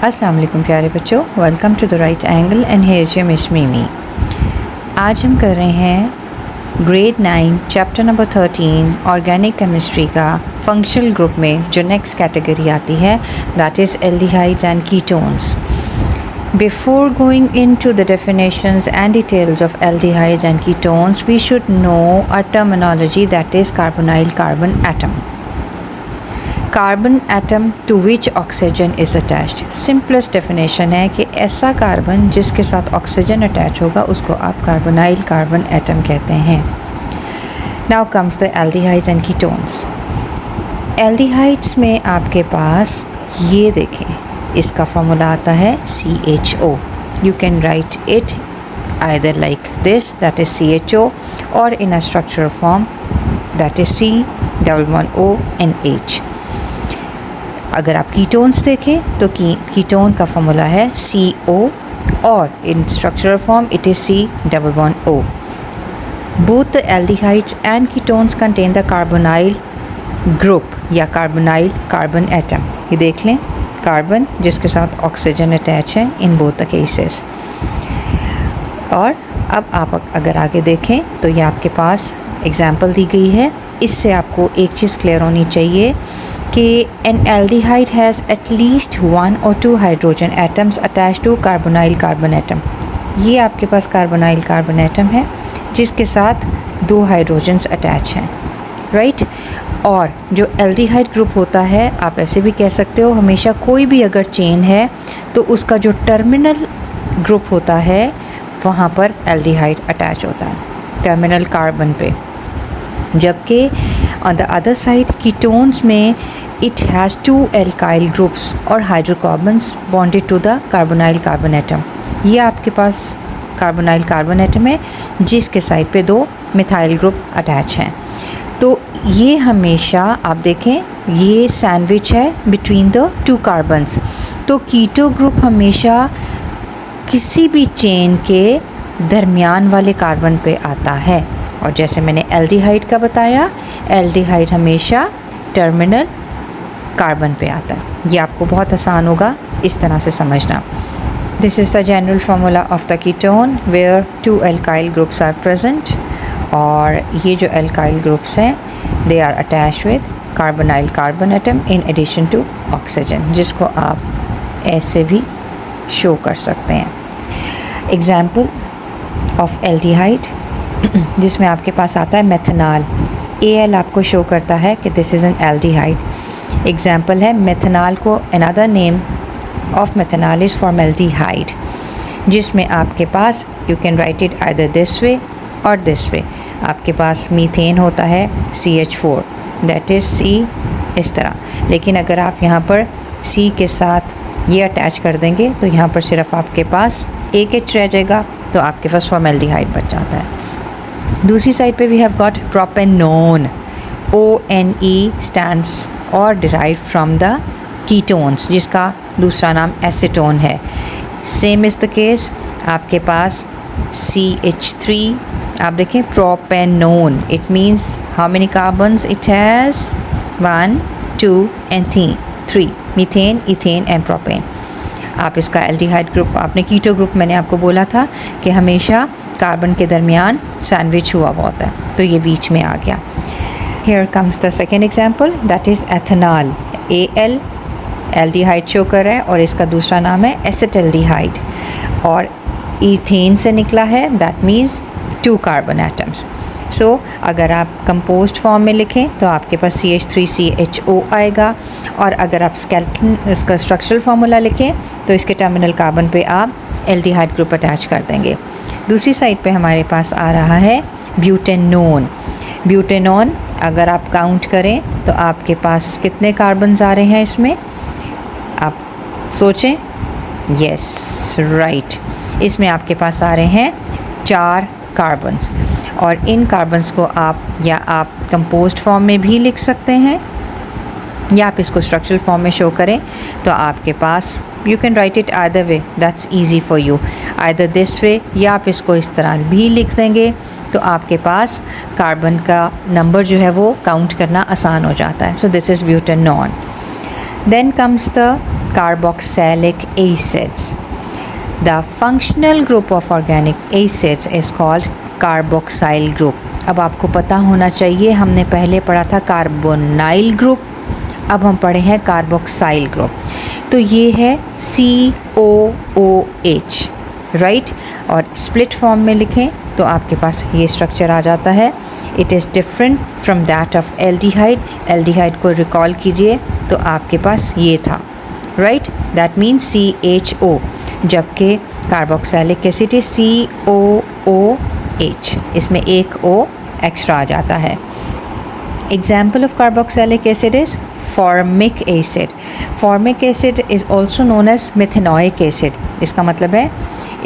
अस्सलाम वालेकुम प्यारे बच्चों, welcome to the right angle and here is your miss Mimi. आज हम कर रहे हैं grade 9 chapter number 13 organic chemistry का फंक्शनल ग्रुप में जो नेक्स्ट कैटेगरी आती है that is aldehydes and ketones. Before going into the definitions and details of aldehydes and ketones, we should know a terminology that is carbonyl carbon atom. Carbon atom to which oxygen is attached. Simplest definition है कि ऐसा carbon जिसके साथ oxygen attach होगा उसको आप carbonyl carbon atom कहते हैं। Now comes the aldehydes and ketones. Aldehydes में आपके पास ये देखें, इसका फॉर्मूला आता है CHO. You can write it either like this, that is CHO, or in a structural form that is C11O&H. अगर आप कीटोन्स देखें तो कीटोन का फॉर्मूला है CO और इन structural form it is C11O. Both the aldehydes and ketones contain the carbonyl group या carbonyl carbon atom. ये देख लें, कार्बन जिसके साथ ऑक्सीजन अटैच है इन बोथ द केसेस. और अब आप अगर आगे देखें तो ये आपके पास एग्जाम्पल दी गई है. इससे आपको एक चीज़ क्लियर होनी चाहिए कि an aldehyde has at least 1 or 2 hydrogen atoms attach to carbonyl carbon atom. ये आपके पास कार्बोनाइल कार्बन एटम है जिसके साथ 2 हाइड्रोजन्स अटैच हैं, राइट. और जो एल्डिहाइड ग्रुप होता है, आप ऐसे भी कह सकते हो, हमेशा कोई भी अगर चेन है तो उसका जो टर्मिनल ग्रुप होता है वहाँ पर एल्डिहाइड अटैच होता है, टर्मिनल कार्बन पे. जबकि on the other side ketones में इट हैज़ 2 एल्काइल ग्रुप्स और hydrocarbons bonded to the carbonyl carbon atom. ये आपके पास कार्बोनाइल कार्बन एटम है जिसके साइड पे 2 मिथाइल ग्रुप अटैच हैं. तो ये हमेशा आप देखें ये सैंडविच है बिटवीन द 2 कार्बन्स. तो कीटो ग्रुप हमेशा किसी भी चेन के दरमियान वाले कार्बन पे आता है. और जैसे मैंने एल्डिहाइड का बताया, एल्डिहाइड हमेशा टर्मिनल कार्बन पे आता है. ये आपको बहुत आसान होगा इस तरह से समझना. This is the general formula of the ketone where 2 alkyl groups are present. और ये जो एल्काइल ग्रुप्स हैं they are attach with carbonyl carbon atom in addition to oxygen, जिसको आप ऐसे भी शो कर सकते हैं. एग्जाम्पल ऑफ एल्डिहाइड जिसमें आपके पास आता है मेथनॉल. Al आपको शो करता है कि this is an aldehyde. Example है मेथनॉल को another name of methanol is formaldehyde, जिसमें आपके पास you can write it either this way और दिस वे. आपके पास मीथेन होता है CH4 दैट इज़ C इस तरह. लेकिन अगर आप यहाँ पर C के साथ ये अटैच कर देंगे तो यहाँ पर सिर्फ आपके पास एक H रह जाएगा, तो आपके पास फॉर्मेल्डिहाइड बच जाता है. दूसरी साइड पे we have got propanone. ONE stands और डिराइव फ्रॉम द कीटोन्स, जिसका दूसरा नाम एसीटोन है. सेम इज़ द केस आपके पास CH3. आप देखें propanone, it means how many carbons it has 1 2 and 3 methane ethane and propane. आप इसका एल्डिहाइड ग्रुप, आपने कीटो ग्रुप मैंने आपको बोला था कि हमेशा कार्बन के दरमियान सैंडविच हुआ हुआ होता है, तो ये बीच में आ गया. Here comes the second example that is ethanol. Al aldehyde show कर रहा है और इसका दूसरा नाम है एसिटल्डिहाइड. और इथेन से निकला है, दैट मीन्स 2 कार्बन एटम्स. सो अगर आप कंपोस्ट फॉर्म में लिखें तो आपके पास CH3CHO आएगा. और अगर आप स्केलेटन इसका स्ट्रक्चरल फार्मूला लिखें तो इसके टर्मिनल कार्बन पे आप एल्डिहाइड ग्रुप अटैच कर देंगे. दूसरी साइड पे हमारे पास आ रहा है ब्यूटेनोन. ब्यूटेनोन अगर आप काउंट करें तो आपके पास कितने कार्बन्स आ रहे हैं इसमें, आप सोचें. यस राइट, इसमें आपके पास आ रहे हैं 4 कार्बन्स. और इन कार्बन्स को आप कंपोस्ट फॉर्म में भी लिख सकते हैं या आप इसको स्ट्रक्चरल फॉर्म में शो करें तो आपके पास you can write it either way, that's easy for you, either this way या आप इसको इस तरह भी लिख देंगे तो आपके पास कार्बन का नंबर जो है वो काउंट करना आसान हो जाता है. So this is butanone. Then comes the carboxylic acids. The functional group of organic acids is called carboxyl group. अब आपको पता होना चाहिए, हमने पहले पढ़ा था कार्बोनाइल ग्रुप, अब हम पढ़े हैं कार्बोक्साइल ग्रुप। तो ये है COOH, राइट। और स्प्लिट फॉर्म में लिखें तो आपके पास ये स्ट्रक्चर आ जाता है। It is different from that of aldehyde. Aldehyde को रिकॉल कीजिए तो आपके पास ये था, राइट, दैट मीन्स CHO, जबकि कार्बोक्सिलिक एसिड इज COOH, इसमें एक O एक्स्ट्रा आ जाता है। Example of carboxylic acid is formic acid. Formic acid is also known as methanoic acid. इसका मतलब है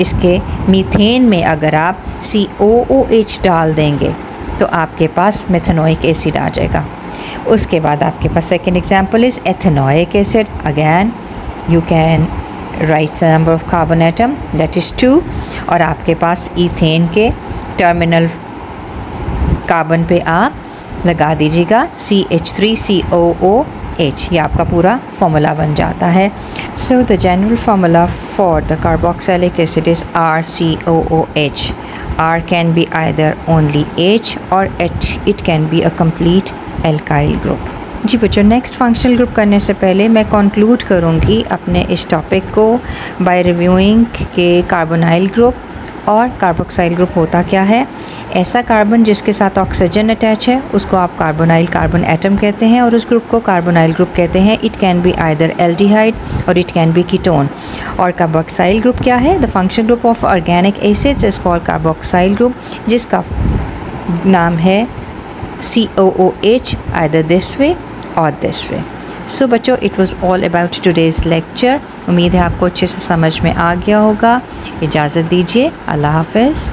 इसके मीथेन में अगर आप COOH डाल देंगे तो आपके पास मेथेनोइक एसिड आ जाएगा। उसके बाद आपके पास second example is ethanoic acid. Again you can write the number of carbon atom, that is 2, और आपके पास ईथेन के टर्मिनल कार्बन पे आप लगा दीजिएगा CH3COOH, ये आपका पूरा फॉर्मूला बन जाता है। So the general formula for the carboxylic acid is RCOOH. R can be either only H or it can be a complete alkyl group. जी बच्चों, नेक्स्ट फंक्शनल ग्रुप करने से पहले मैं कंक्लूड करूँगी अपने इस टॉपिक को बाय रिव्यूइंग के कार्बोनाइल ग्रुप और कार्बोक्साइल ग्रुप होता क्या है। ऐसा कार्बन जिसके साथ ऑक्सीजन अटैच है उसको आप कार्बोनाइल कार्बन एटम कहते हैं और उस ग्रुप को कार्बोनाइल ग्रुप कहते हैं। It can be either aldehyde और इट कैन बी कीटोन। और कार्बोक्साइल ग्रुप क्या है? The functional group of organic acids is called carboxyl group, जिसका नाम है COOH, आइदर दिस वे और दिस वे। सो बच्चों, it was all about today's lecture. उम्मीद है आपको अच्छे से समझ में आ गया होगा। इजाज़त दीजिए, अल्लाह हाफ़िज़।